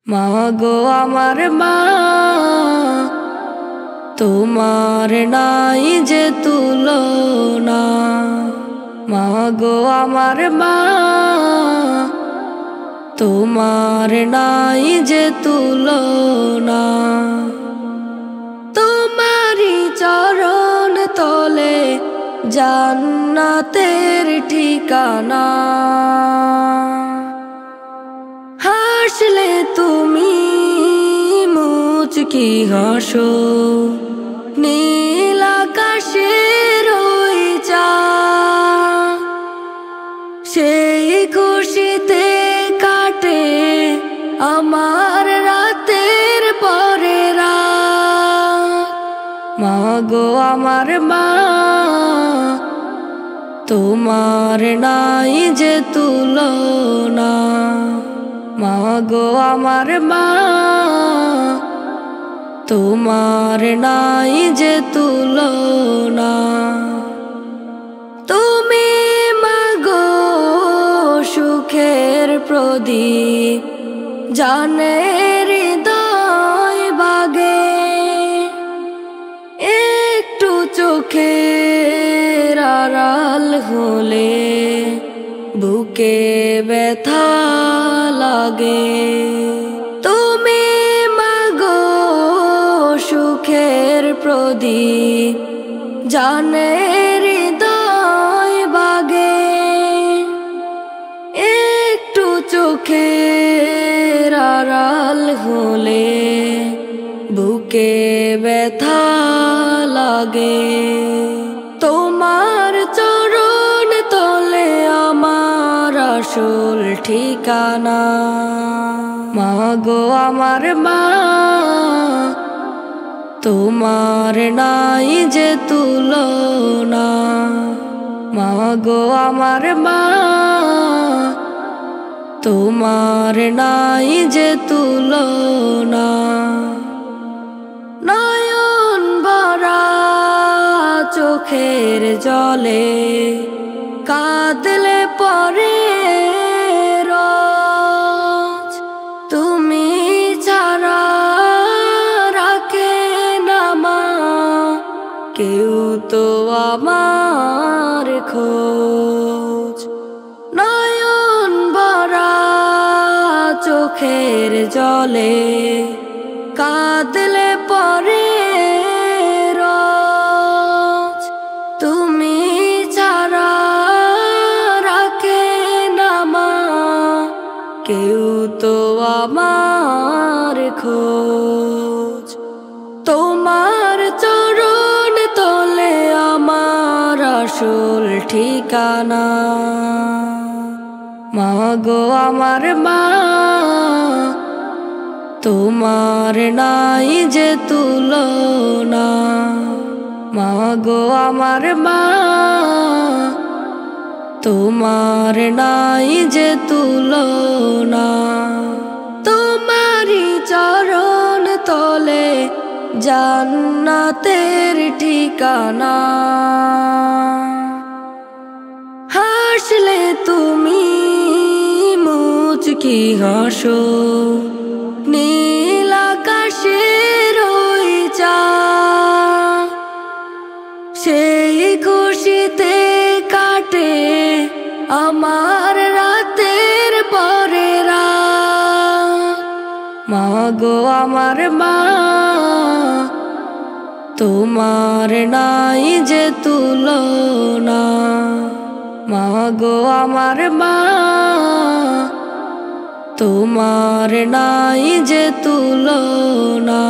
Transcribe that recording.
মা গো আমার মা, তোমার নাই যে তুলনা। মা গো আমার মা, তোমার নাই যে তুলনা। তোমারি চরণ তলে জান্নাতের ঠিকানা। হাসলে তুমি মুচকি হাসো, নীল আকাশের ওই চাঁদ, সেই খুশিতে কাটে আমার রাতের পরে রাত। মা গো আমার মা, তোমার নাই যে তুলনা। মা গো আমার মা, তোমার নাই যে তুলনা। তুমি মা গো সুখের প্রদীপ, জানে হৃদয় বাগে। একটু চোখের আড়াল হলে বুকে ব্যথা লাগে। তুমি মা গো সুখের প্রদীপ, জানে হৃদয় বাগে। একটু চোখের আড়াল হলে বুকে ব্যথা লাগে। তোমার চরণ তলে আমার আসল ঠিকানা। মা গো আমার মা, তোমার নাই যে তুলনা। মা গো আমার মা, তোমার নাই যে তুলনা। নয়ন ভরা চোখের জলে কাঁদলে পরে রোজ। তুমি ছাড়া রাখে না মা কেউ তো আমার খোঁজ। নয়ন ভরা চোখের জলে কাঁদলে পরে রোজ। তুমি ছাড়া রাখে না মা কেউ তো আমার খোঁজ। তোমার চরণ তলে আমার আসল ঠিকানা। মা গো আমার মা, তোমার নাই যে তুলনা। মা গো আমার মা, তোমার নাই যে তুলনা। তোমারি চরণ তলে জান্নাতের ঠিকানা। হাসলে তুমি মুচকি হাসো, নীল আকাশের ওই চাঁদ, সেই খুশিতে কাটে আমার রাতের পরে রাত। মা গো আমার মা, তোমার নাই যে তুলনা। মা গো আমার মা, তোমার নাই যে তুলনা।